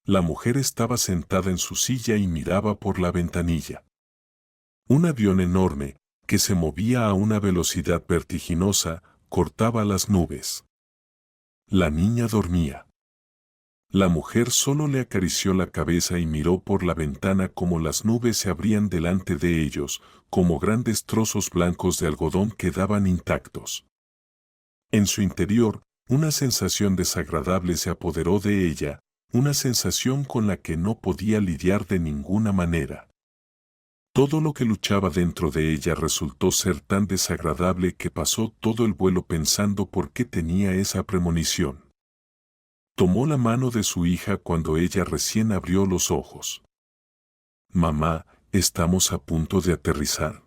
La mujer estaba sentada en su silla y miraba por la ventanilla. Un avión enorme, que se movía a una velocidad vertiginosa, cortaba las nubes. La niña dormía. La mujer solo le acarició la cabeza y miró por la ventana como las nubes se abrían delante de ellos, como grandes trozos blancos de algodón quedaban intactos. En su interior, una sensación desagradable se apoderó de ella, una sensación con la que no podía lidiar de ninguna manera. Todo lo que luchaba dentro de ella resultó ser tan desagradable que pasó todo el vuelo pensando por qué tenía esa premonición. Tomó la mano de su hija cuando ella recién abrió los ojos. «Mamá, ¿estamos a punto de aterrizar?»,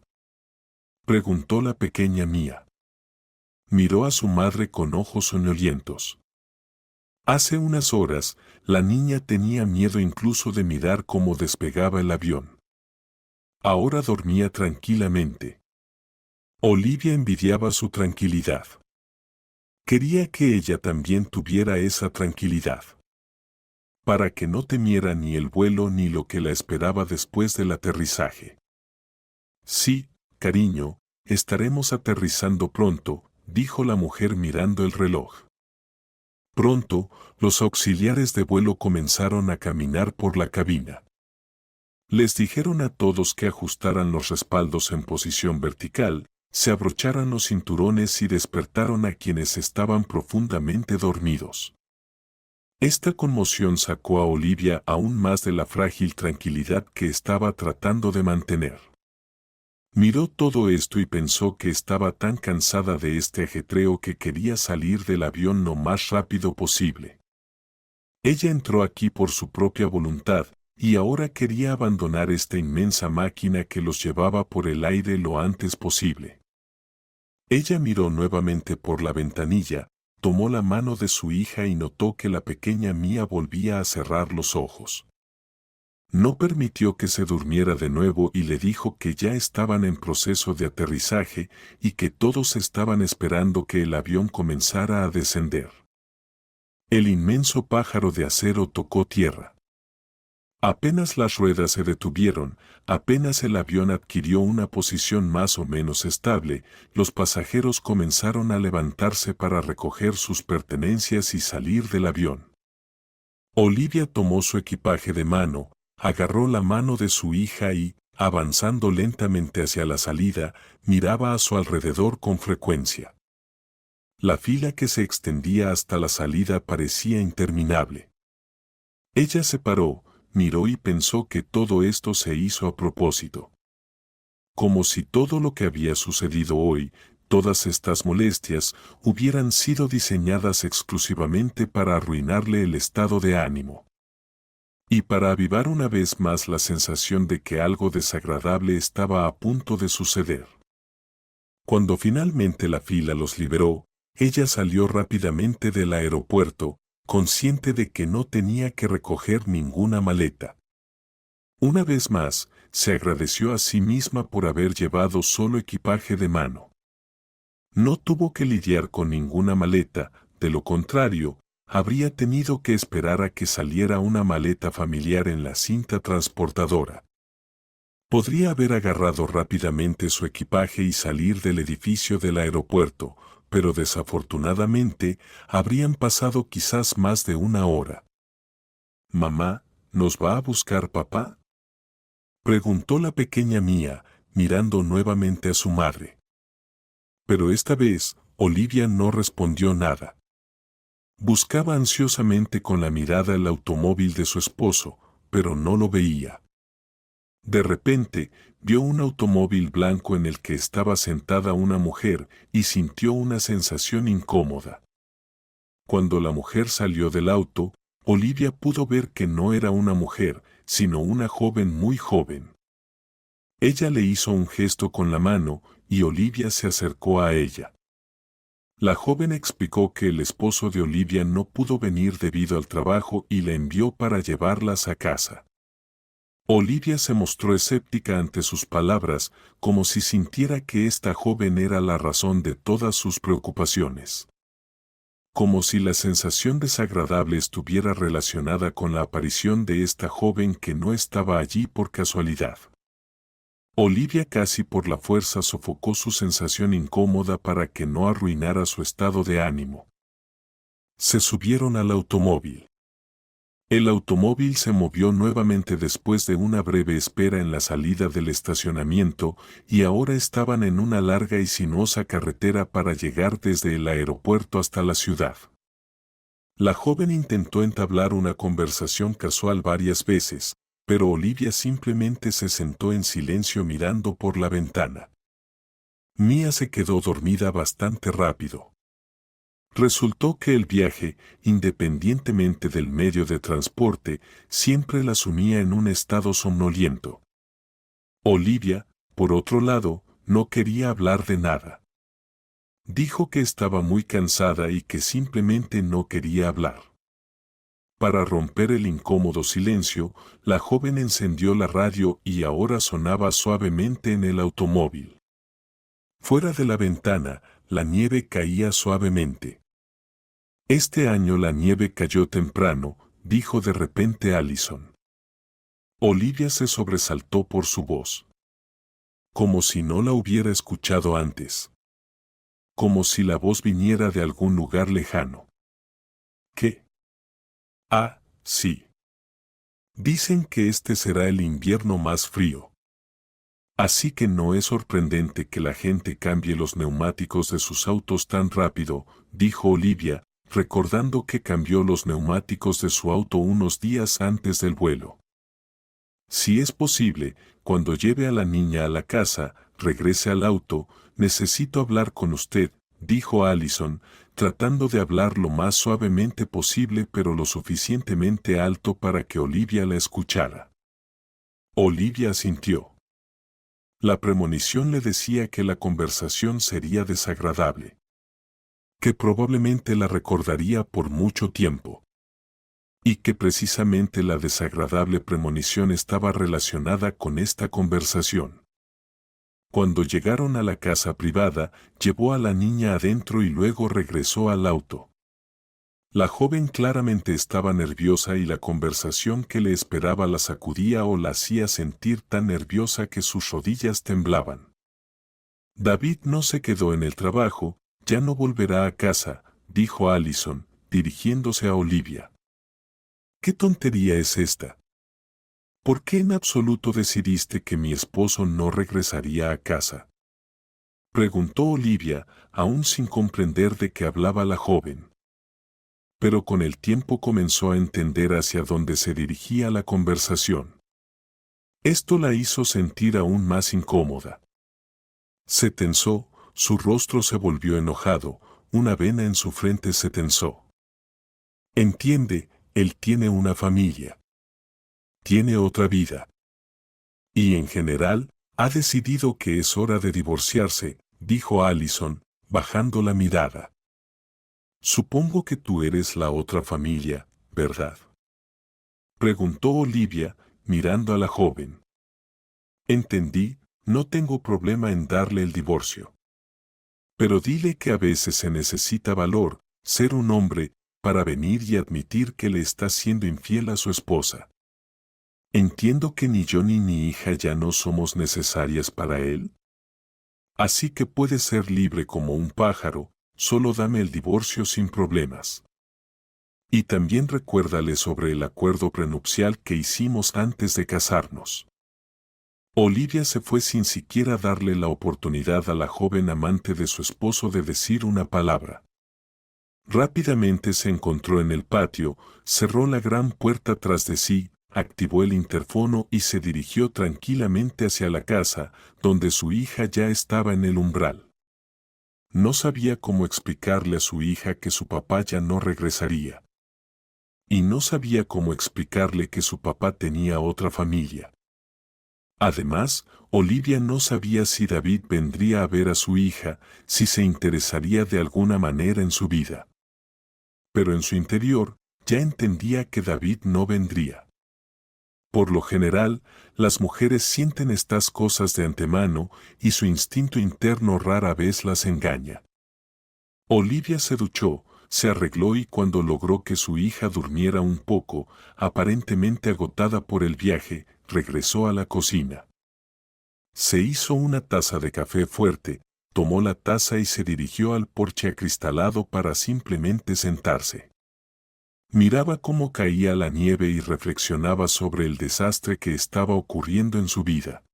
preguntó la pequeña Mía. Miró a su madre con ojos soñolientos. Hace unas horas, la niña tenía miedo incluso de mirar cómo despegaba el avión. Ahora dormía tranquilamente. Olivia envidiaba su tranquilidad. Quería que ella también tuviera esa tranquilidad. Para que no temiera ni el vuelo ni lo que la esperaba después del aterrizaje. «Sí, cariño, estaremos aterrizando pronto», dijo la mujer mirando el reloj. Pronto, los auxiliares de vuelo comenzaron a caminar por la cabina. Les dijeron a todos que ajustaran los respaldos en posición vertical, se abrocharan los cinturones y despertaron a quienes estaban profundamente dormidos. Esta conmoción sacó a Olivia aún más de la frágil tranquilidad que estaba tratando de mantener. Miró todo esto y pensó que estaba tan cansada de este ajetreo que quería salir del avión lo más rápido posible. Ella entró aquí por su propia voluntad, y ahora quería abandonar esta inmensa máquina que los llevaba por el aire lo antes posible. Ella miró nuevamente por la ventanilla, tomó la mano de su hija y notó que la pequeña Mía volvía a cerrar los ojos. No permitió que se durmiera de nuevo y le dijo que ya estaban en proceso de aterrizaje y que todos estaban esperando que el avión comenzara a descender. El inmenso pájaro de acero tocó tierra. Apenas las ruedas se detuvieron, apenas el avión adquirió una posición más o menos estable, los pasajeros comenzaron a levantarse para recoger sus pertenencias y salir del avión. Olivia tomó su equipaje de mano, agarró la mano de su hija y, avanzando lentamente hacia la salida, miraba a su alrededor con frecuencia. La fila que se extendía hasta la salida parecía interminable. Ella se paró, miró y pensó que todo esto se hizo a propósito. Como si todo lo que había sucedido hoy, todas estas molestias, hubieran sido diseñadas exclusivamente para arruinarle el estado de ánimo. Y para avivar una vez más la sensación de que algo desagradable estaba a punto de suceder. Cuando finalmente la fila los liberó, ella salió rápidamente del aeropuerto, consciente de que no tenía que recoger ninguna maleta. Una vez más, se agradeció a sí misma por haber llevado solo equipaje de mano. No tuvo que lidiar con ninguna maleta, de lo contrario, habría tenido que esperar a que saliera una maleta familiar en la cinta transportadora. Podría haber agarrado rápidamente su equipaje y salir del edificio del aeropuerto, pero desafortunadamente habrían pasado quizás más de una hora. «Mamá, ¿nos va a buscar papá?», preguntó la pequeña Mía, mirando nuevamente a su madre. Pero esta vez, Olivia no respondió nada. Buscaba ansiosamente con la mirada el automóvil de su esposo, pero no lo veía. De repente, vio un automóvil blanco en el que estaba sentada una mujer y sintió una sensación incómoda. Cuando la mujer salió del auto, Olivia pudo ver que no era una mujer, sino una joven muy joven. Ella le hizo un gesto con la mano y Olivia se acercó a ella. La joven explicó que el esposo de Olivia no pudo venir debido al trabajo y la envió para llevarlas a casa. Olivia se mostró escéptica ante sus palabras, como si sintiera que esta joven era la razón de todas sus preocupaciones. como si la sensación desagradable estuviera relacionada con la aparición de esta joven que no estaba allí por casualidad. Olivia casi por la fuerza sofocó su sensación incómoda para que no arruinara su estado de ánimo. Se subieron al automóvil. El automóvil se movió nuevamente después de una breve espera en la salida del estacionamiento y ahora estaban en una larga y sinuosa carretera para llegar desde el aeropuerto hasta la ciudad. La joven intentó entablar una conversación casual varias veces, pero Olivia simplemente se sentó en silencio mirando por la ventana. Mia se quedó dormida bastante rápido. Resultó que el viaje, independientemente del medio de transporte, siempre la sumía en un estado somnoliento. Olivia, por otro lado, no quería hablar de nada. Dijo que estaba muy cansada y que simplemente no quería hablar. Para romper el incómodo silencio, la joven encendió la radio y ahora sonaba suavemente en el automóvil. Fuera de la ventana, la nieve caía suavemente. Este año la nieve cayó temprano, dijo de repente Allison. Olivia se sobresaltó por su voz. Como si no la hubiera escuchado antes. Como si la voz viniera de algún lugar lejano. ¿Qué? Ah, sí. Dicen que este será el invierno más frío. Así que no es sorprendente que la gente cambie los neumáticos de sus autos tan rápido, dijo Olivia, recordando que cambió los neumáticos de su auto unos días antes del vuelo. Si es posible, cuando lleve a la niña a la casa, regrese al auto, necesito hablar con usted, dijo Allison, tratando de hablar lo más suavemente posible pero lo suficientemente alto para que Olivia la escuchara. Olivia asintió. La premonición le decía que la conversación sería desagradable. Que probablemente la recordaría por mucho tiempo. Y que precisamente la desagradable premonición estaba relacionada con esta conversación. Cuando llegaron a la casa privada, llevó a la niña adentro y luego regresó al auto. La joven claramente estaba nerviosa y la conversación que le esperaba la sacudía o la hacía sentir tan nerviosa que sus rodillas temblaban. David no se quedó en el trabajo, ya no volverá a casa, dijo Allison, dirigiéndose a Olivia. ¿Qué tontería es esta? ¿Por qué en absoluto decidiste que mi esposo no regresaría a casa? Preguntó Olivia, aún sin comprender de qué hablaba la joven. Pero con el tiempo comenzó a entender hacia dónde se dirigía la conversación. Esto la hizo sentir aún más incómoda. Se tensó, su rostro se volvió enojado, una vena en su frente se tensó. Entiende, él tiene una familia. Tiene otra vida. Y en general, ha decidido que es hora de divorciarse, dijo Allison, bajando la mirada. Supongo que tú eres la otra familia, ¿verdad? Preguntó Olivia, mirando a la joven. Entendí, no tengo problema en darle el divorcio. Pero dile que a veces se necesita valor, ser un hombre, para venir y admitir que le está siendo infiel a su esposa. Entiendo que ni yo ni mi hija ya no somos necesarias para él. Así que puedes ser libre como un pájaro, solo dame el divorcio sin problemas. Y también recuérdale sobre el acuerdo prenupcial que hicimos antes de casarnos. Olivia se fue sin siquiera darle la oportunidad a la joven amante de su esposo de decir una palabra. Rápidamente se encontró en el patio, cerró la gran puerta tras de sí, activó el interfono y se dirigió tranquilamente hacia la casa, donde su hija ya estaba en el umbral. No sabía cómo explicarle a su hija que su papá ya no regresaría. Y no sabía cómo explicarle que su papá tenía otra familia. Además, Olivia no sabía si David vendría a ver a su hija, si se interesaría de alguna manera en su vida. Pero en su interior, ya entendía que David no vendría. Por lo general, las mujeres sienten estas cosas de antemano y su instinto interno rara vez las engaña. Olivia se duchó, se arregló y cuando logró que su hija durmiera un poco, aparentemente agotada por el viaje, regresó a la cocina. Se hizo una taza de café fuerte, tomó la taza y se dirigió al porche acristalado para simplemente sentarse. Miraba cómo caía la nieve y reflexionaba sobre el desastre que estaba ocurriendo en su vida.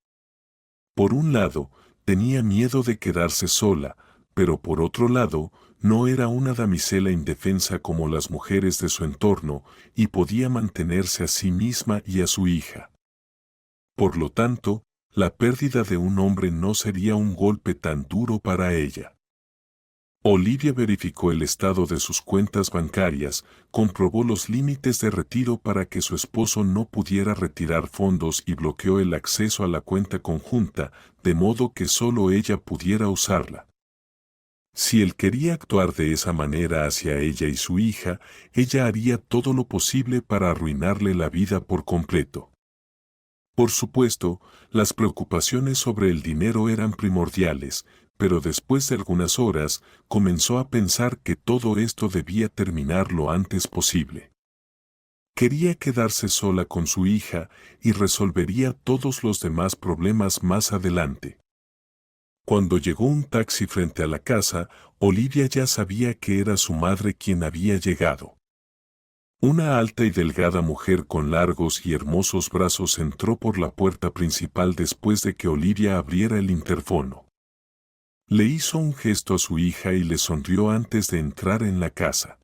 Por un lado, tenía miedo de quedarse sola, pero por otro lado, no era una damisela indefensa como las mujeres de su entorno y podía mantenerse a sí misma y a su hija. Por lo tanto, la pérdida de un hombre no sería un golpe tan duro para ella. Olivia verificó el estado de sus cuentas bancarias, comprobó los límites de retiro para que su esposo no pudiera retirar fondos y bloqueó el acceso a la cuenta conjunta, de modo que solo ella pudiera usarla. Si él quería actuar de esa manera hacia ella y su hija, ella haría todo lo posible para arruinarle la vida por completo. Por supuesto, las preocupaciones sobre el dinero eran primordiales, pero después de algunas horas, comenzó a pensar que todo esto debía terminar lo antes posible. Quería quedarse sola con su hija y resolvería todos los demás problemas más adelante. Cuando llegó un taxi frente a la casa, Olivia ya sabía que era su madre quien había llegado. Una alta y delgada mujer con largos y hermosos brazos entró por la puerta principal después de que Olivia abriera el interfono. Le hizo un gesto a su hija y le sonrió antes de entrar en la casa.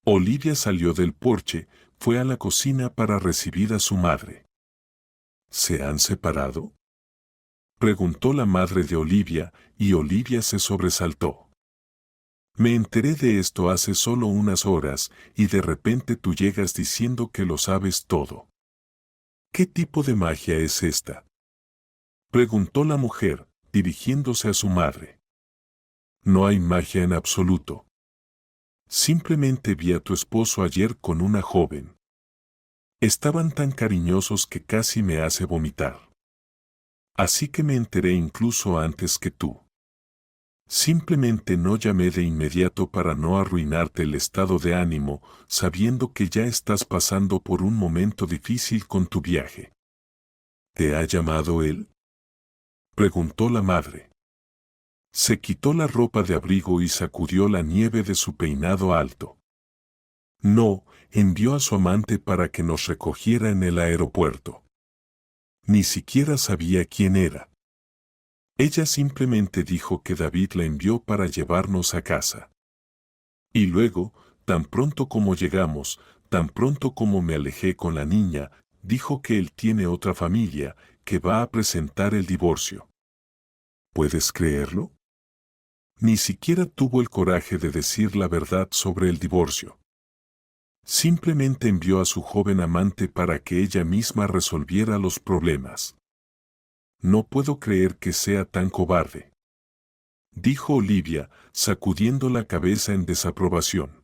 Olivia salió del porche, fue a la cocina para recibir a su madre. ¿Se han separado?, preguntó la madre de Olivia, y Olivia se sobresaltó. Me enteré de esto hace solo unas horas, y de repente tú llegas diciendo que lo sabes todo. ¿Qué tipo de magia es esta?, preguntó la mujer, dirigiéndose a su madre. No hay magia en absoluto. Simplemente vi a tu esposo ayer con una joven. Estaban tan cariñosos que casi me hace vomitar. Así que me enteré incluso antes que tú. Simplemente no llamé de inmediato para no arruinarte el estado de ánimo, sabiendo que ya estás pasando por un momento difícil con tu viaje. ¿Te ha llamado él?, preguntó la madre. Se quitó la ropa de abrigo y sacudió la nieve de su peinado alto. No, envió a su amante para que nos recogiera en el aeropuerto. Ni siquiera sabía quién era. Ella simplemente dijo que David la envió para llevarnos a casa. Y luego, tan pronto como llegamos, tan pronto como me alejé con la niña, dijo que él tiene otra familia, que va a presentar el divorcio. ¿Puedes creerlo? Ni siquiera tuvo el coraje de decir la verdad sobre el divorcio. Simplemente envió a su joven amante para que ella misma resolviera los problemas. No puedo creer que sea tan cobarde, dijo Olivia, sacudiendo la cabeza en desaprobación.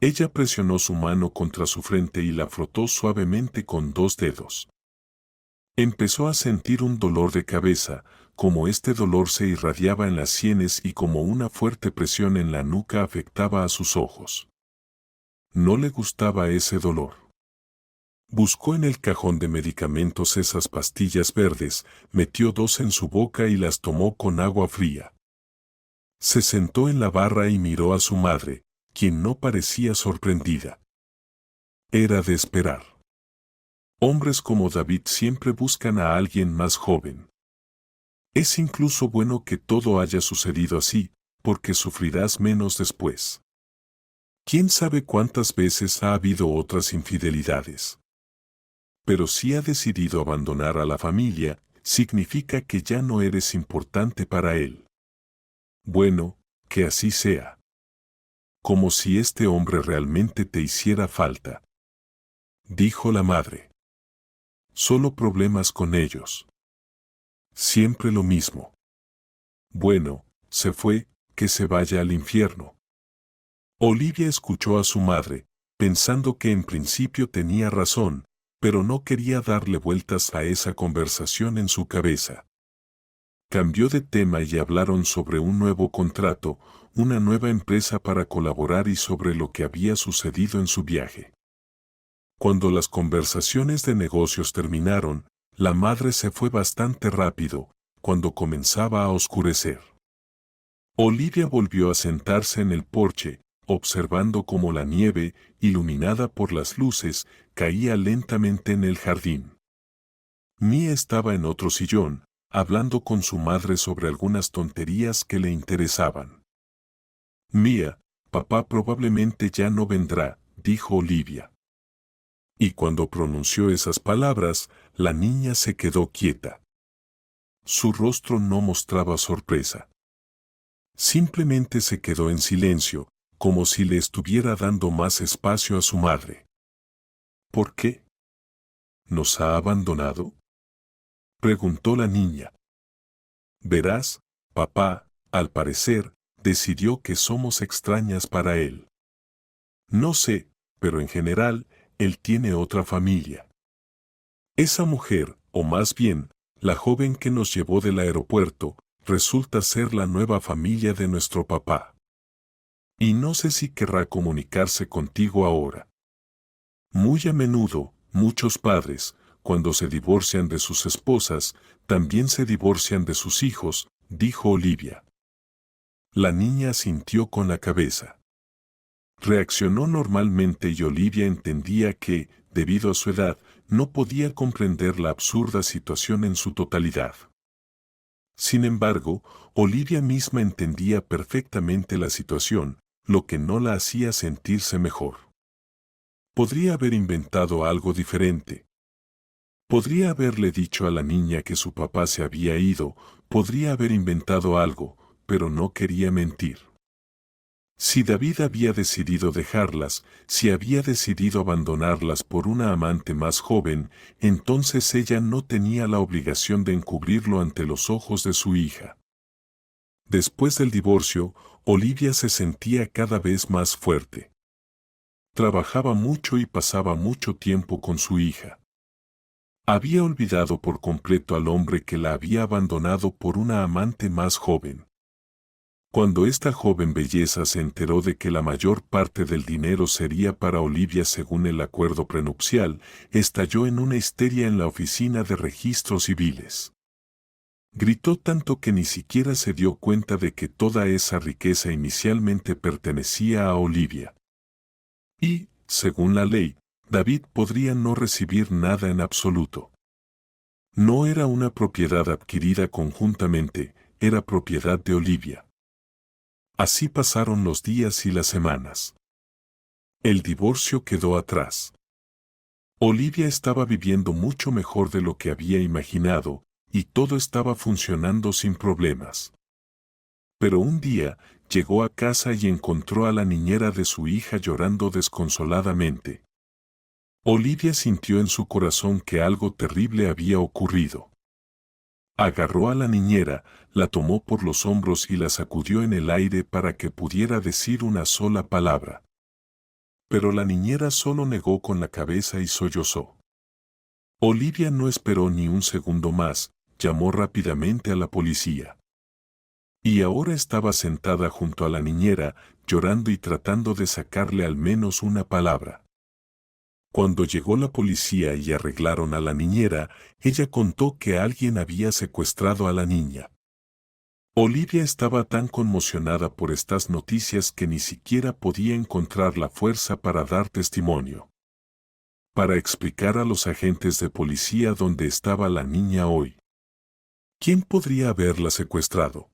Ella presionó su mano contra su frente y la frotó suavemente con 2 dedos. Empezó a sentir un dolor de cabeza, como este dolor se irradiaba en las sienes y como una fuerte presión en la nuca afectaba a sus ojos. No le gustaba ese dolor. Buscó en el cajón de medicamentos esas pastillas verdes, metió 2 en su boca y las tomó con agua fría. Se sentó en la barra y miró a su madre, quien no parecía sorprendida. Era de esperar. Hombres como David siempre buscan a alguien más joven. Es incluso bueno que todo haya sucedido así, porque sufrirás menos después. ¿Quién sabe cuántas veces ha habido otras infidelidades? Pero si ha decidido abandonar a la familia, significa que ya no eres importante para él. Bueno, que así sea. Como si este hombre realmente te hiciera falta, dijo la madre. Solo problemas con ellos. Siempre lo mismo. Bueno, se fue, que se vaya al infierno. Olivia escuchó a su madre, pensando que en principio tenía razón, pero no quería darle vueltas a esa conversación en su cabeza. Cambió de tema y hablaron sobre un nuevo contrato, una nueva empresa para colaborar y sobre lo que había sucedido en su viaje. Cuando las conversaciones de negocios terminaron, la madre se fue bastante rápido, cuando comenzaba a oscurecer. Olivia volvió a sentarse en el porche, observando cómo la nieve, iluminada por las luces, caía lentamente en el jardín. Mia estaba en otro sillón, hablando con su madre sobre algunas tonterías que le interesaban. Mia, papá probablemente ya no vendrá, dijo Olivia. Y cuando pronunció esas palabras, la niña se quedó quieta. Su rostro no mostraba sorpresa. Simplemente se quedó en silencio, como si le estuviera dando más espacio a su madre. ¿Por qué? ¿Nos ha abandonado?, preguntó la niña. Verás, papá, al parecer, decidió que somos extrañas para él. No sé, pero en general, él tiene otra familia. Esa mujer, o más bien, la joven que nos llevó del aeropuerto, resulta ser la nueva familia de nuestro papá. Y no sé si querrá comunicarse contigo ahora. Muy a menudo, muchos padres, cuando se divorcian de sus esposas, también se divorcian de sus hijos, dijo Olivia. La niña asintió con la cabeza. Reaccionó normalmente y Olivia entendía que, debido a su edad, no podía comprender la absurda situación en su totalidad. Sin embargo, Olivia misma entendía perfectamente la situación, lo que no la hacía sentirse mejor. Podría haber inventado algo diferente. Podría haberle dicho a la niña que su papá se había ido, podría haber inventado algo, pero no quería mentir. Si David había decidido dejarlas, si había decidido abandonarlas por una amante más joven, entonces ella no tenía la obligación de encubrirlo ante los ojos de su hija. Después del divorcio, Olivia se sentía cada vez más fuerte. Trabajaba mucho y pasaba mucho tiempo con su hija. Había olvidado por completo al hombre que la había abandonado por una amante más joven. Cuando esta joven belleza se enteró de que la mayor parte del dinero sería para Olivia según el acuerdo prenupcial, estalló en una histeria en la oficina de registros civiles. Gritó tanto que ni siquiera se dio cuenta de que toda esa riqueza inicialmente pertenecía a Olivia. Y, según la ley, David podría no recibir nada en absoluto. No era una propiedad adquirida conjuntamente, era propiedad de Olivia. Así pasaron los días y las semanas. El divorcio quedó atrás. Olivia estaba viviendo mucho mejor de lo que había imaginado, y todo estaba funcionando sin problemas. Pero un día, llegó a casa y encontró a la niñera de su hija llorando desconsoladamente. Olivia sintió en su corazón que algo terrible había ocurrido. Agarró a la niñera, la tomó por los hombros y la sacudió en el aire para que pudiera decir una sola palabra. Pero la niñera solo negó con la cabeza y sollozó. Olivia no esperó ni un segundo más, llamó rápidamente a la policía. Y ahora estaba sentada junto a la niñera, llorando y tratando de sacarle al menos una palabra. Cuando llegó la policía y arreglaron a la niñera, ella contó que alguien había secuestrado a la niña. Olivia estaba tan conmocionada por estas noticias que ni siquiera podía encontrar la fuerza para dar testimonio. Para explicar a los agentes de policía dónde estaba la niña hoy. ¿Quién podría haberla secuestrado?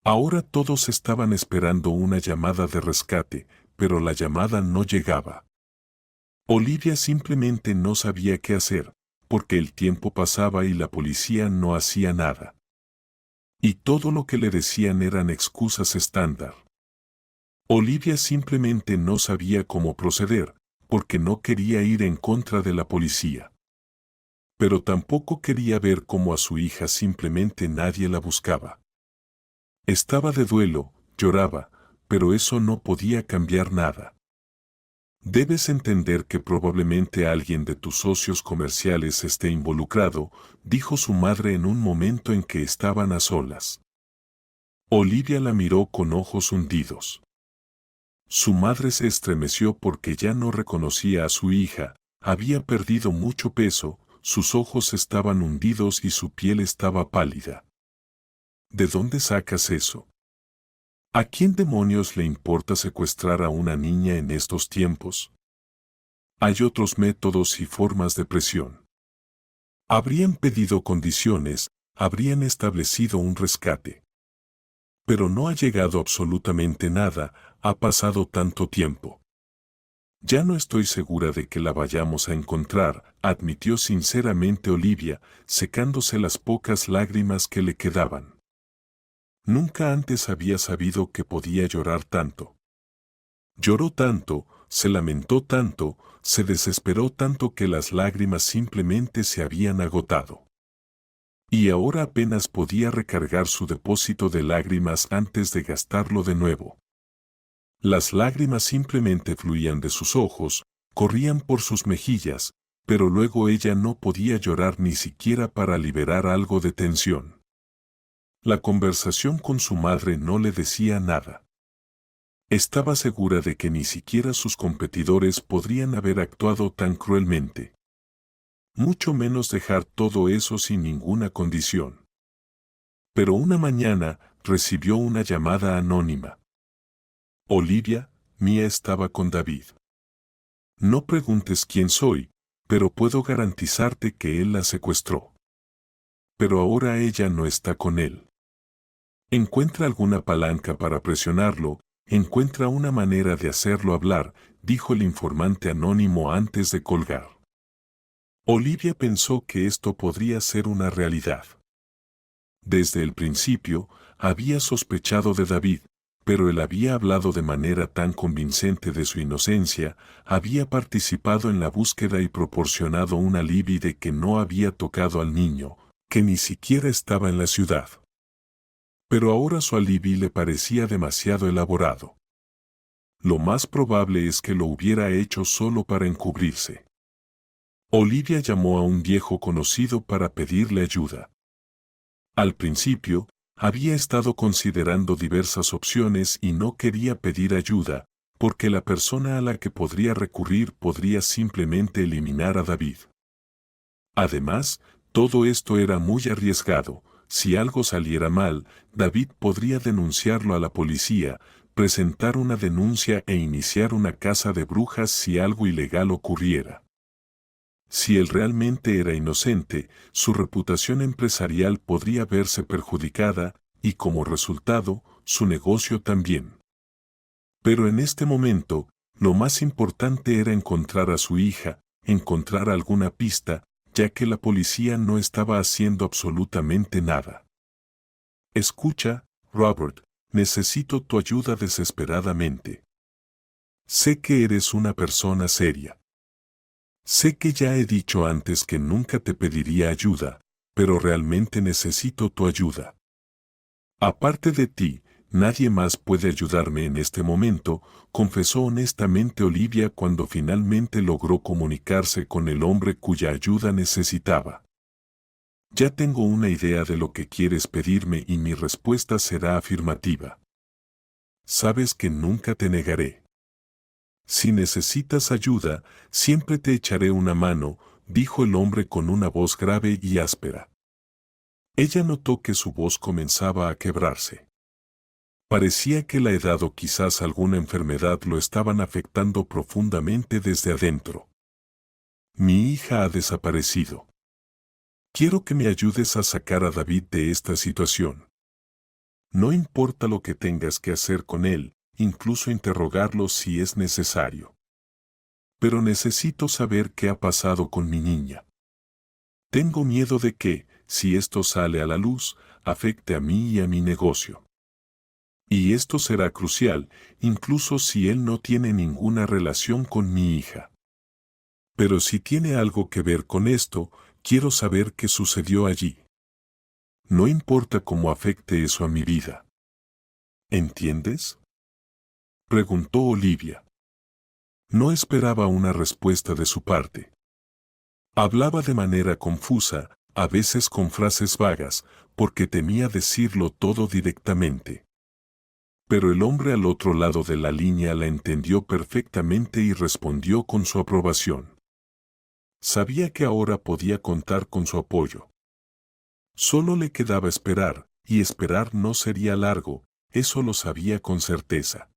Ahora todos estaban esperando una llamada de rescate, pero la llamada no llegaba. Olivia simplemente no sabía qué hacer, porque el tiempo pasaba y la policía no hacía nada. Y todo lo que le decían eran excusas estándar. Olivia simplemente no sabía cómo proceder, porque no quería ir en contra de la policía. Pero tampoco quería ver cómo a su hija simplemente nadie la buscaba. Estaba de duelo, lloraba, pero eso no podía cambiar nada. Debes entender que probablemente alguien de tus socios comerciales esté involucrado, dijo su madre en un momento en que estaban a solas. Olivia la miró con ojos hundidos. Su madre se estremeció porque ya no reconocía a su hija, había perdido mucho peso, sus ojos estaban hundidos y su piel estaba pálida. ¿De dónde sacas eso? ¿A quién demonios le importa secuestrar a una niña en estos tiempos? Hay otros métodos y formas de presión. Habrían pedido condiciones, habrían establecido un rescate. Pero no ha llegado absolutamente nada, ha pasado tanto tiempo. Ya no estoy segura de que la vayamos a encontrar, admitió sinceramente Olivia, secándose las pocas lágrimas que le quedaban. Nunca antes había sabido que podía llorar tanto. Lloró tanto, se lamentó tanto, se desesperó tanto que las lágrimas simplemente se habían agotado. Y ahora apenas podía recargar su depósito de lágrimas antes de gastarlo de nuevo. Las lágrimas simplemente fluían de sus ojos, corrían por sus mejillas, pero luego ella no podía llorar ni siquiera para liberar algo de tensión. La conversación con su madre no le decía nada. Estaba segura de que ni siquiera sus competidores podrían haber actuado tan cruelmente. Mucho menos dejar todo eso sin ninguna condición. Pero una mañana recibió una llamada anónima. Olivia, Mia estaba con David. No preguntes quién soy, pero puedo garantizarte que él la secuestró. Pero ahora ella no está con él. Encuentra alguna palanca para presionarlo, encuentra una manera de hacerlo hablar, dijo el informante anónimo antes de colgar. Olivia pensó que esto podría ser una realidad. Desde el principio, había sospechado de David, pero él había hablado de manera tan convincente de su inocencia, había participado en la búsqueda y proporcionado un alibi de que no había tocado al niño, que ni siquiera estaba en la ciudad. Pero ahora su alibi le parecía demasiado elaborado. Lo más probable es que lo hubiera hecho solo para encubrirse. Olivia llamó a un viejo conocido para pedirle ayuda. Al principio, había estado considerando diversas opciones y no quería pedir ayuda, porque la persona a la que podría recurrir podría simplemente eliminar a David. Además, todo esto era muy arriesgado. Si algo saliera mal, David podría denunciarlo a la policía, presentar una denuncia e iniciar una caza de brujas si algo ilegal ocurriera. Si él realmente era inocente, su reputación empresarial podría verse perjudicada, y como resultado, su negocio también. Pero en este momento, lo más importante era encontrar a su hija, encontrar alguna pista, ya que la policía no estaba haciendo absolutamente nada. Escucha, Robert, necesito tu ayuda desesperadamente. Sé que eres una persona seria. Sé que ya he dicho antes que nunca te pediría ayuda, pero realmente necesito tu ayuda. Aparte de ti, nadie más puede ayudarme en este momento, confesó honestamente Olivia cuando finalmente logró comunicarse con el hombre cuya ayuda necesitaba. Ya tengo una idea de lo que quieres pedirme y mi respuesta será afirmativa. Sabes que nunca te negaré. Si necesitas ayuda, siempre te echaré una mano, dijo el hombre con una voz grave y áspera. Ella notó que su voz comenzaba a quebrarse. Parecía que la edad o quizás alguna enfermedad lo estaban afectando profundamente desde adentro. Mi hija ha desaparecido. Quiero que me ayudes a sacar a David de esta situación. No importa lo que tengas que hacer con él, incluso interrogarlo si es necesario. Pero necesito saber qué ha pasado con mi niña. Tengo miedo de que, si esto sale a la luz, afecte a mí y a mi negocio. Y esto será crucial, incluso si él no tiene ninguna relación con mi hija. Pero si tiene algo que ver con esto, quiero saber qué sucedió allí. No importa cómo afecte eso a mi vida. ¿Entiendes?, preguntó Olivia. No esperaba una respuesta de su parte. Hablaba de manera confusa, a veces con frases vagas, porque temía decirlo todo directamente. Pero el hombre al otro lado de la línea la entendió perfectamente y respondió con su aprobación. Sabía que ahora podía contar con su apoyo. Solo le quedaba esperar, y esperar no sería largo, eso lo sabía con certeza.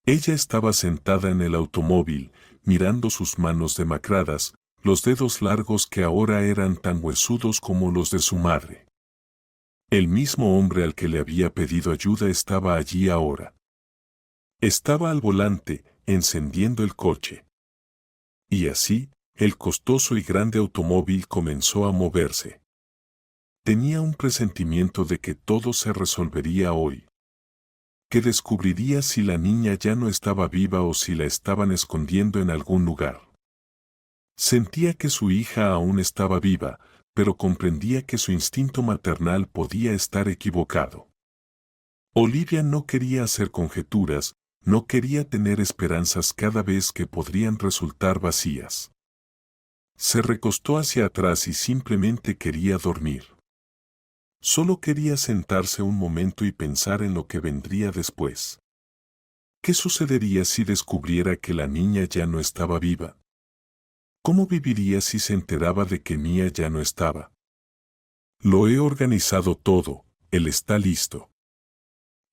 Ella estaba sentada en el automóvil, mirando sus manos demacradas, los dedos largos que ahora eran tan huesudos como los de su madre. El mismo hombre al que le había pedido ayuda estaba allí ahora. Estaba al volante, encendiendo el coche. Y así, el costoso y grande automóvil comenzó a moverse. Tenía un presentimiento de que todo se resolvería hoy. Que descubriría si la niña ya no estaba viva o si la estaban escondiendo en algún lugar. Sentía que su hija aún estaba viva, pero comprendía que su instinto maternal podía estar equivocado. Olivia no quería hacer conjeturas, no quería tener esperanzas cada vez que podrían resultar vacías. Se recostó hacia atrás y simplemente quería dormir. Solo quería sentarse un momento y pensar en lo que vendría después. ¿Qué sucedería si descubriera que la niña ya no estaba viva? ¿Cómo viviría si se enteraba de que Mia ya no estaba? Lo he organizado todo, él está listo.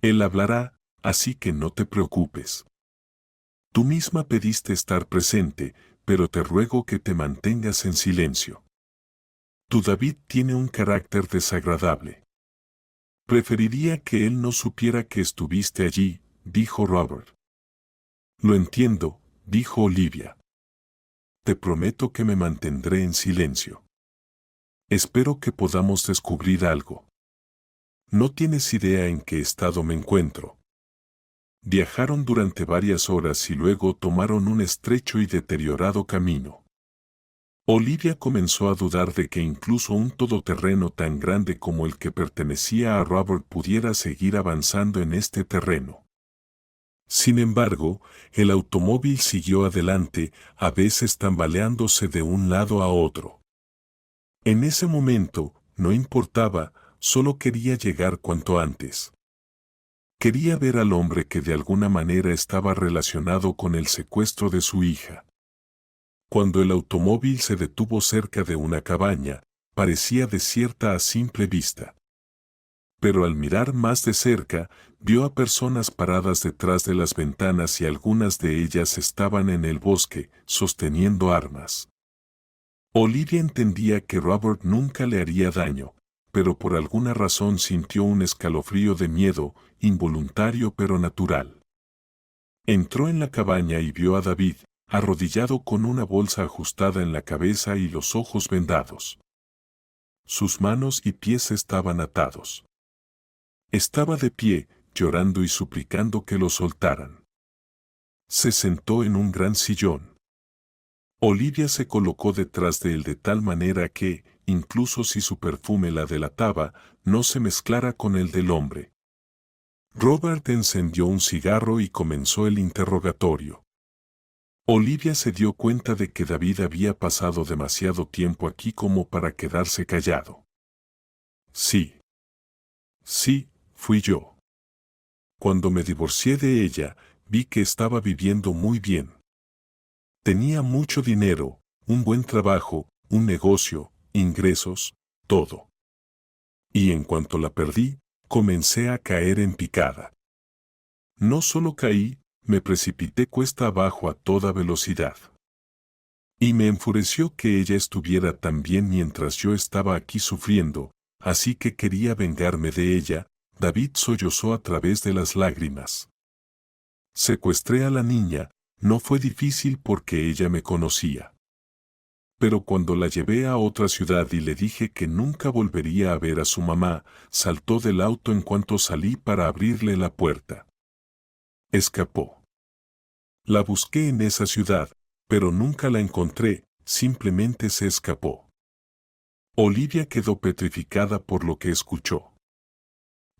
Él hablará, así que no te preocupes. Tú misma pediste estar presente, pero te ruego que te mantengas en silencio. Tu David tiene un carácter desagradable. Preferiría que él no supiera que estuviste allí, dijo Robert. Lo entiendo, dijo Olivia. Te prometo que me mantendré en silencio. Espero que podamos descubrir algo. No tienes idea en qué estado me encuentro. Viajaron durante varias horas y luego tomaron un estrecho y deteriorado camino. Olivia comenzó a dudar de que incluso un todoterreno tan grande como el que pertenecía a Robert pudiera seguir avanzando en este terreno. Sin embargo, el automóvil siguió adelante, a veces tambaleándose de un lado a otro. En ese momento, no importaba, solo quería llegar cuanto antes. Quería ver al hombre que de alguna manera estaba relacionado con el secuestro de su hija. Cuando el automóvil se detuvo cerca de una cabaña, parecía desierta a simple vista. Pero al mirar más de cerca, vio a personas paradas detrás de las ventanas y algunas de ellas estaban en el bosque, sosteniendo armas. Olivia entendía que Robert nunca le haría daño, pero por alguna razón sintió un escalofrío de miedo, involuntario pero natural. Entró en la cabaña y vio a David, arrodillado con una bolsa ajustada en la cabeza y los ojos vendados. Sus manos y pies estaban atados. Estaba de pie, llorando y suplicando que lo soltaran. Se sentó en un gran sillón. Olivia se colocó detrás de él de tal manera que, incluso si su perfume la delataba, no se mezclara con el del hombre. Robert encendió un cigarro y comenzó el interrogatorio. Olivia se dio cuenta de que David había pasado demasiado tiempo aquí como para quedarse callado. Sí. Sí, fui yo. Cuando me divorcié de ella, vi que estaba viviendo muy bien. Tenía mucho dinero, un buen trabajo, un negocio, ingresos, todo. Y en cuanto la perdí, comencé a caer en picada. No solo caí, me precipité cuesta abajo a toda velocidad. Y me enfureció que ella estuviera tan bien mientras yo estaba aquí sufriendo, así que quería vengarme de ella. David sollozó a través de las lágrimas. Secuestré a la niña, no fue difícil porque ella me conocía. Pero cuando la llevé a otra ciudad y le dije que nunca volvería a ver a su mamá, saltó del auto en cuanto salí para abrirle la puerta. Escapó. La busqué en esa ciudad, pero nunca la encontré, simplemente se escapó. Olivia quedó petrificada por lo que escuchó.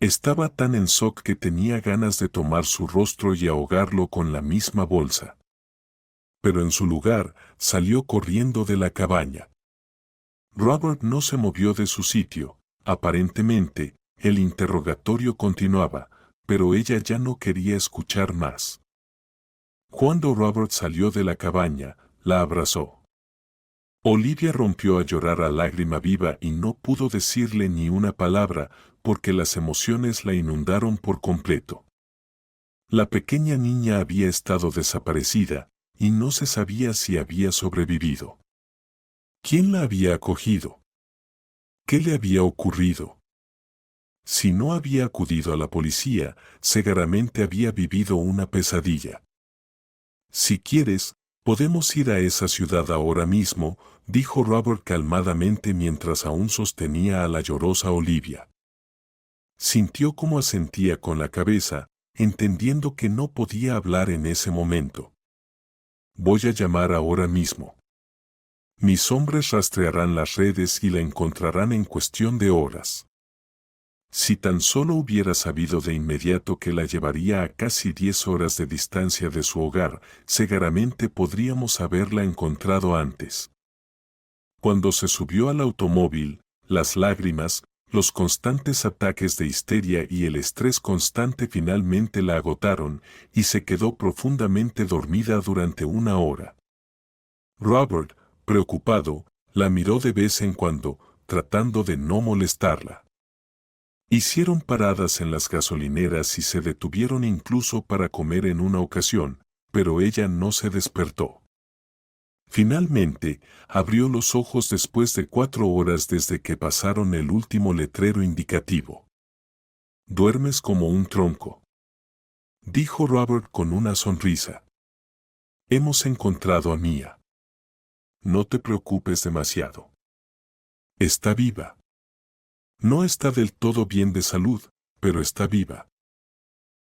Estaba tan en shock que tenía ganas de tomar su rostro y ahogarlo con la misma bolsa. Pero en su lugar, salió corriendo de la cabaña. Robert no se movió de su sitio, Aparentemente, el interrogatorio continuaba, pero ella ya no quería escuchar más. Cuando Robert salió de la cabaña, la abrazó. Olivia rompió a llorar a lágrima viva y no pudo decirle ni una palabra porque las emociones la inundaron por completo. La pequeña niña había estado desaparecida y no se sabía si había sobrevivido. ¿Quién la había acogido? ¿Qué le había ocurrido? Si no había acudido a la policía, seguramente había vivido una pesadilla. Si quieres, podemos ir a esa ciudad ahora mismo, dijo Robert calmadamente mientras aún sostenía a la llorosa Olivia. Sintió cómo asentía con la cabeza, entendiendo que no podía hablar en ese momento. Voy a llamar ahora mismo. Mis hombres rastrearán las redes y la encontrarán en cuestión de horas. Si tan solo hubiera sabido de inmediato que la llevaría a casi 10 horas de distancia de su hogar, seguramente podríamos haberla encontrado antes. Cuando se subió al automóvil, las lágrimas, los constantes ataques de histeria y el estrés constante finalmente la agotaron y se quedó profundamente dormida durante una hora. Robert, preocupado, la miró de vez en cuando, tratando de no molestarla. Hicieron paradas en las gasolineras y se detuvieron incluso para comer en una ocasión, pero ella no se despertó. Finalmente, abrió los ojos después de 4 horas desde que pasaron el último letrero indicativo. «Duermes como un tronco», dijo Robert con una sonrisa. «Hemos encontrado a Mia. No te preocupes demasiado. Está viva. No está del todo bien de salud, pero está viva.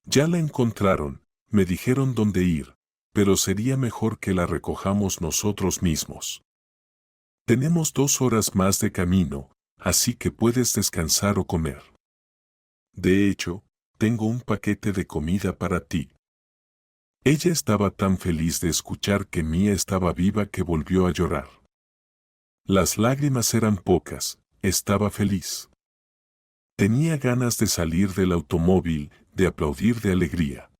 Ya la encontraron, me dijeron dónde ir, pero sería mejor que la recojamos nosotros mismos. Tenemos 2 horas más de camino, así que puedes descansar o comer. De hecho, tengo un paquete de comida para ti». Ella estaba tan feliz de escuchar que Mia estaba viva que volvió a llorar. Las lágrimas eran pocas, estaba feliz. Tenía ganas de salir del automóvil, de aplaudir de alegría.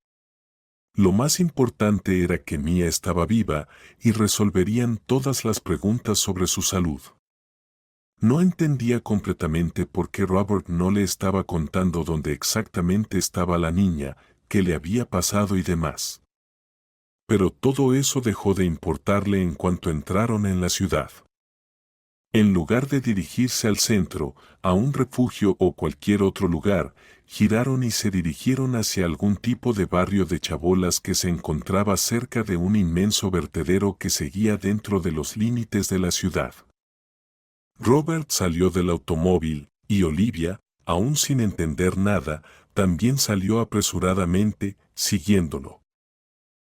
Lo más importante era que Mia estaba viva y resolverían todas las preguntas sobre su salud. No entendía completamente por qué Robert no le estaba contando dónde exactamente estaba la niña, qué le había pasado y demás. Pero todo eso dejó de importarle en cuanto entraron en la ciudad. En lugar de dirigirse al centro, a un refugio o cualquier otro lugar, giraron y se dirigieron hacia algún tipo de barrio de chabolas que se encontraba cerca de un inmenso vertedero que seguía dentro de los límites de la ciudad. Robert salió del automóvil, y Olivia, aún sin entender nada, también salió apresuradamente, siguiéndolo.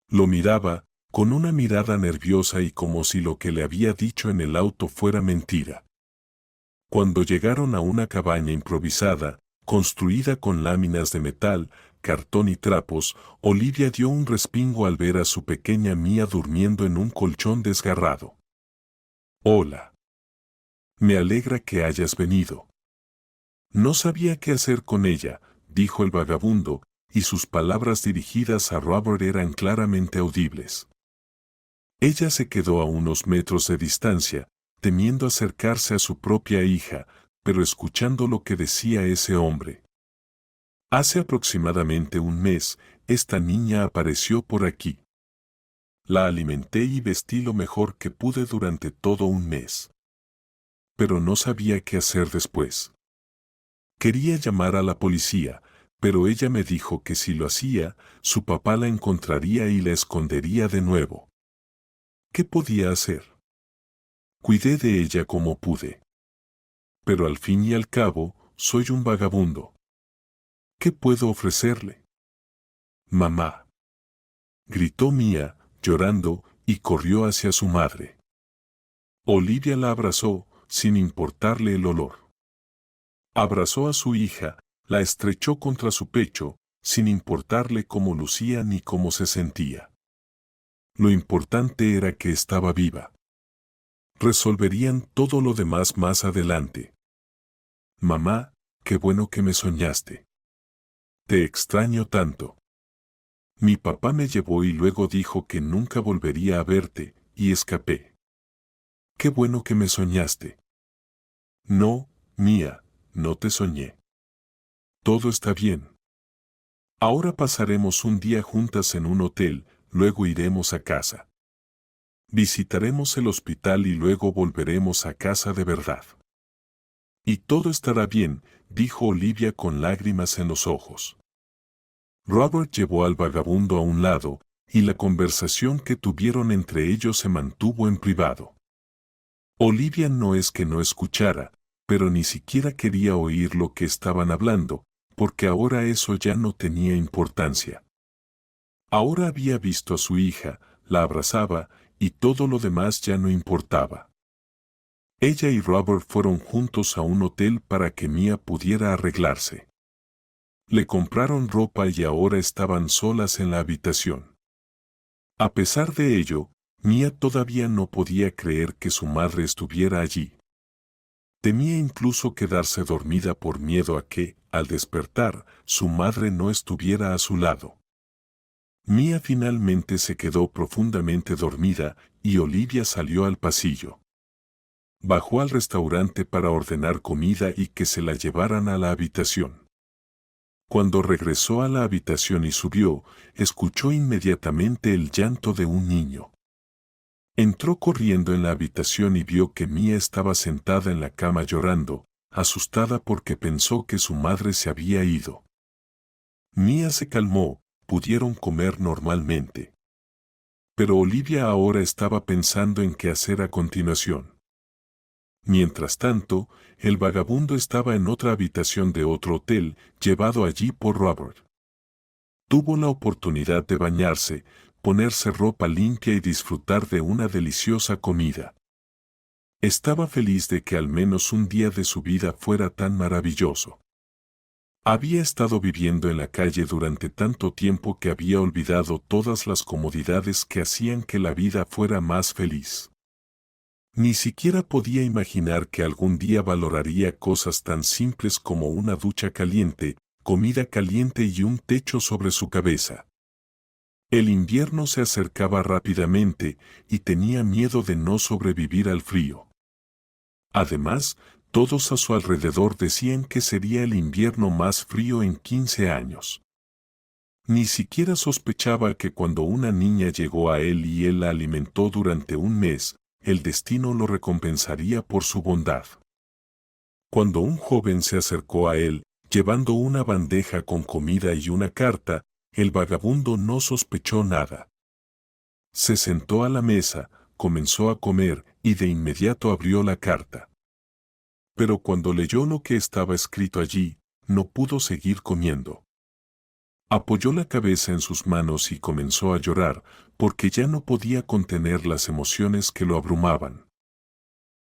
Lo miraba, con una mirada nerviosa y como si lo que le había dicho en el auto fuera mentira. Cuando llegaron a una cabaña improvisada, construida con láminas de metal, cartón y trapos, Olivia dio un respingo al ver a su pequeña Mia durmiendo en un colchón desgarrado. «Hola. Me alegra que hayas venido». No sabía qué hacer con ella, dijo el vagabundo, y sus palabras dirigidas a Robert eran claramente audibles. Ella se quedó a unos metros de distancia, temiendo acercarse a su propia hija, pero escuchando lo que decía ese hombre. «Hace aproximadamente un mes, esta niña apareció por aquí. La alimenté y vestí lo mejor que pude durante todo un mes. Pero no sabía qué hacer después. Quería llamar a la policía, pero ella me dijo que si lo hacía, su papá la encontraría y la escondería de nuevo. ¿Qué podía hacer? Cuidé de ella como pude. Pero al fin y al cabo, soy un vagabundo. ¿Qué puedo ofrecerle?» «Mamá», gritó Mia, llorando, y corrió hacia su madre. Olivia la abrazó, sin importarle el olor. Abrazó a su hija, la estrechó contra su pecho, sin importarle cómo lucía ni cómo se sentía. Lo importante era que estaba viva. Resolverían todo lo demás más adelante. Mamá, qué bueno que me soñaste. Te extraño tanto. Mi papá me llevó y luego dijo que nunca volvería a verte, y escapé. Qué bueno que me soñaste. No, Mía, no te soñé. Todo está bien. Ahora pasaremos un día juntas en un hotel, luego iremos a casa. Visitaremos el hospital y luego volveremos a casa de verdad. Y todo estará bien, dijo Olivia con lágrimas en los ojos. Robert llevó al vagabundo a un lado, y la conversación que tuvieron entre ellos se mantuvo en privado. Olivia no es que no escuchara, pero ni siquiera quería oír lo que estaban hablando, porque ahora eso ya no tenía importancia. Ahora había visto a su hija, la abrazaba, y todo lo demás ya no importaba. Ella y Robert fueron juntos a un hotel para que Mia pudiera arreglarse. Le compraron ropa y ahora estaban solas en la habitación. A pesar de ello, Mia todavía no podía creer que su madre estuviera allí. Temía incluso quedarse dormida por miedo a que, al despertar, su madre no estuviera a su lado. Mia finalmente se quedó profundamente dormida y Olivia salió al pasillo. Bajó al restaurante para ordenar comida y que se la llevaran a la habitación. Cuando regresó a la habitación y subió, escuchó inmediatamente el llanto de un niño. Entró corriendo en la habitación y vio que Mia estaba sentada en la cama llorando, asustada porque pensó que su madre se había ido. Mia se calmó, pudieron comer normalmente. Pero Olivia ahora estaba pensando en qué hacer a continuación. Mientras tanto, el vagabundo estaba en otra habitación de otro hotel, llevado allí por Robert. Tuvo la oportunidad de bañarse, ponerse ropa limpia y disfrutar de una deliciosa comida. Estaba feliz de que al menos un día de su vida fuera tan maravilloso. Había estado viviendo en la calle durante tanto tiempo que había olvidado todas las comodidades que hacían que la vida fuera más feliz. Ni siquiera podía imaginar que algún día valoraría cosas tan simples como una ducha caliente, comida caliente y un techo sobre su cabeza. El invierno se acercaba rápidamente y tenía miedo de no sobrevivir al frío. Además, todos a su alrededor decían que sería el invierno más frío en 15 años. Ni siquiera sospechaba que cuando una niña llegó a él y él la alimentó durante un mes, el destino lo recompensaría por su bondad. Cuando un joven se acercó a él, llevando una bandeja con comida y una carta, el vagabundo no sospechó nada. Se sentó a la mesa, comenzó a comer y de inmediato abrió la carta. Pero cuando leyó lo que estaba escrito allí, no pudo seguir comiendo. Apoyó la cabeza en sus manos y comenzó a llorar, porque ya no podía contener las emociones que lo abrumaban.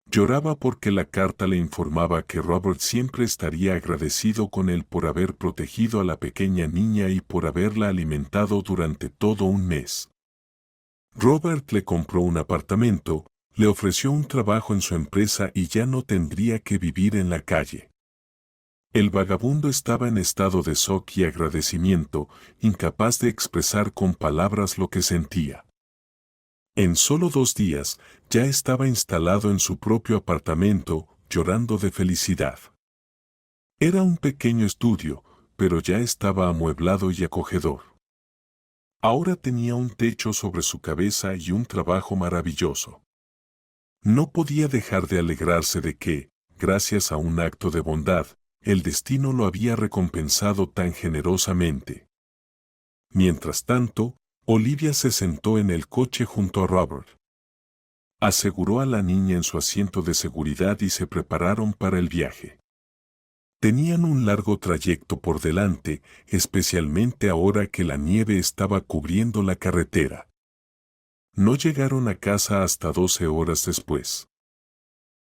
Lloraba porque la carta le informaba que Robert siempre estaría agradecido con él por haber protegido a la pequeña niña y por haberla alimentado durante todo un mes. Robert le compró un apartamento, le ofreció un trabajo en su empresa y ya no tendría que vivir en la calle. El vagabundo estaba en estado de shock y agradecimiento, incapaz de expresar con palabras lo que sentía. En solo 2 días, ya estaba instalado en su propio apartamento, llorando de felicidad. Era un pequeño estudio, pero ya estaba amueblado y acogedor. Ahora tenía un techo sobre su cabeza y un trabajo maravilloso. No podía dejar de alegrarse de que, gracias a un acto de bondad, el destino lo había recompensado tan generosamente. Mientras tanto, Olivia se sentó en el coche junto a Robert. Aseguró a la niña en su asiento de seguridad y se prepararon para el viaje. Tenían un largo trayecto por delante, especialmente ahora que la nieve estaba cubriendo la carretera. No llegaron a casa hasta 12 horas después.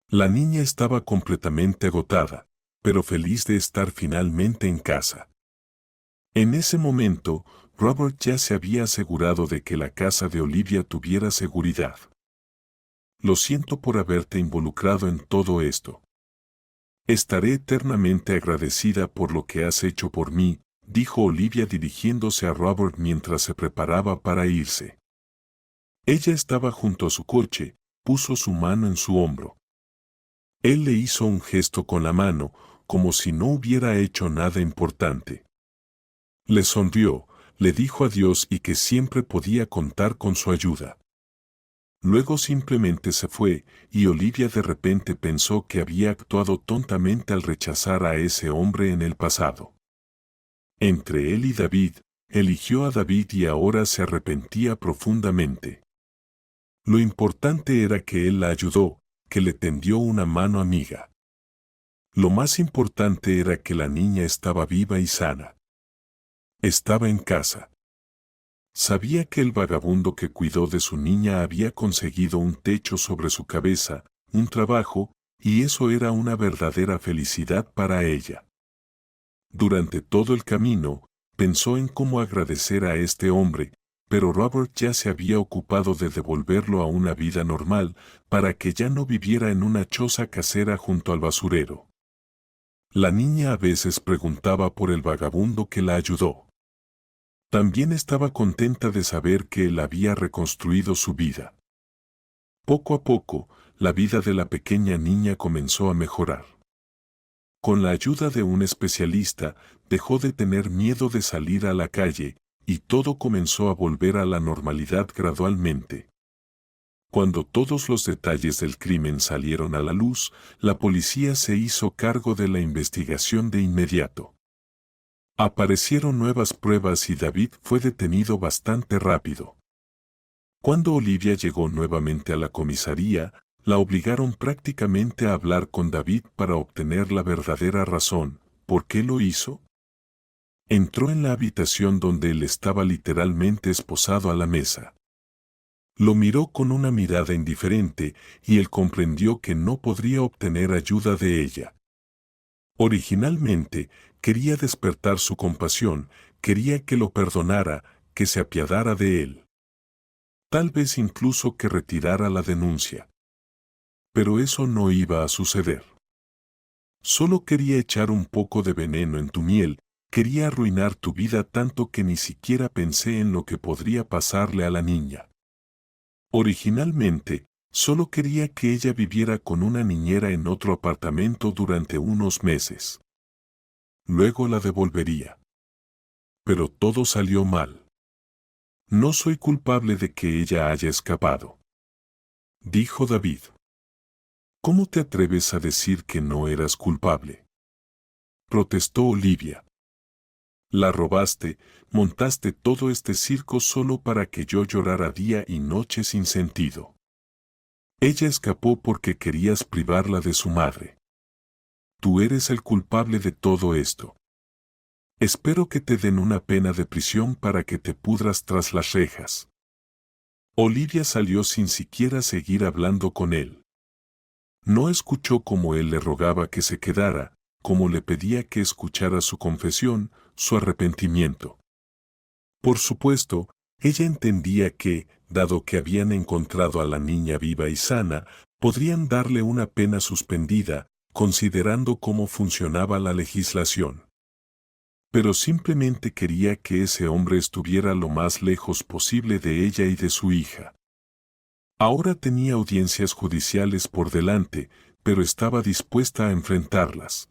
La niña estaba completamente agotada, pero feliz de estar finalmente en casa. En ese momento, Robert ya se había asegurado de que la casa de Olivia tuviera seguridad. Lo siento por haberte involucrado en todo esto. Estaré eternamente agradecida por lo que has hecho por mí, dijo Olivia dirigiéndose a Robert mientras se preparaba para irse. Ella estaba junto a su coche, puso su mano en su hombro. Él le hizo un gesto con la mano, como si no hubiera hecho nada importante. Le sonrió, le dijo adiós y que siempre podía contar con su ayuda. Luego simplemente se fue, y Olivia de repente pensó que había actuado tontamente al rechazar a ese hombre en el pasado. Entre él y David, eligió a David y ahora se arrepentía profundamente. Lo importante era que él la ayudó, que le tendió una mano amiga. Lo más importante era que la niña estaba viva y sana. Estaba en casa. Sabía que el vagabundo que cuidó de su niña había conseguido un techo sobre su cabeza, un trabajo, y eso era una verdadera felicidad para ella. Durante todo el camino, pensó en cómo agradecer a este hombre, pero Robert ya se había ocupado de devolverlo a una vida normal, para que ya no viviera en una choza casera junto al basurero. La niña a veces preguntaba por el vagabundo que la ayudó. También estaba contenta de saber que él había reconstruido su vida. Poco a poco, la vida de la pequeña niña comenzó a mejorar. Con la ayuda de un especialista, dejó de tener miedo de salir a la calle, y todo comenzó a volver a la normalidad gradualmente. Cuando todos los detalles del crimen salieron a la luz, la policía se hizo cargo de la investigación de inmediato. Aparecieron nuevas pruebas y David fue detenido bastante rápido. Cuando Olivia llegó nuevamente a la comisaría, la obligaron prácticamente a hablar con David para obtener la verdadera razón. ¿Por qué lo hizo? Entró en la habitación donde él estaba literalmente esposado a la mesa. Lo miró con una mirada indiferente y él comprendió que no podría obtener ayuda de ella. Originalmente, quería despertar su compasión, quería que lo perdonara, que se apiadara de él. Tal vez incluso que retirara la denuncia. Pero eso no iba a suceder. Solo quería echar un poco de veneno en tu miel, quería arruinar tu vida tanto que ni siquiera pensé en lo que podría pasarle a la niña. Originalmente, solo quería que ella viviera con una niñera en otro apartamento durante unos meses. Luego la devolvería. Pero todo salió mal. No soy culpable de que ella haya escapado, dijo David. ¿Cómo te atreves a decir que no eras culpable?, protestó Olivia. La robaste, montaste todo este circo solo para que yo llorara día y noche sin sentido. Ella escapó porque querías privarla de su madre. Tú eres el culpable de todo esto. Espero que te den una pena de prisión para que te pudras tras las rejas. Olivia salió sin siquiera seguir hablando con él. No escuchó cómo él le rogaba que se quedara, cómo le pedía que escuchara su confesión, su arrepentimiento. Por supuesto, ella entendía que, dado que habían encontrado a la niña viva y sana, podrían darle una pena suspendida, considerando cómo funcionaba la legislación. Pero simplemente quería que ese hombre estuviera lo más lejos posible de ella y de su hija. Ahora tenía audiencias judiciales por delante, pero estaba dispuesta a enfrentarlas.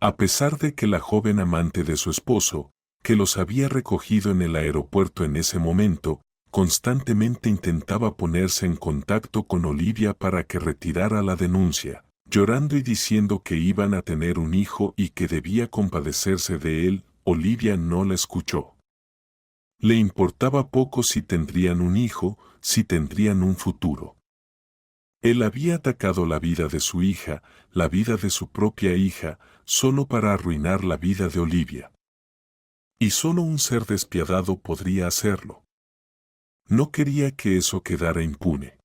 A pesar de que la joven amante de su esposo, que los había recogido en el aeropuerto en ese momento, constantemente intentaba ponerse en contacto con Olivia para que retirara la denuncia, llorando y diciendo que iban a tener un hijo y que debía compadecerse de él, Olivia no la escuchó. Le importaba poco si tendrían un hijo, si tendrían un futuro. Él había atacado la vida de su hija, la vida de su propia hija, solo para arruinar la vida de Olivia. Y solo un ser despiadado podría hacerlo. No quería que eso quedara impune.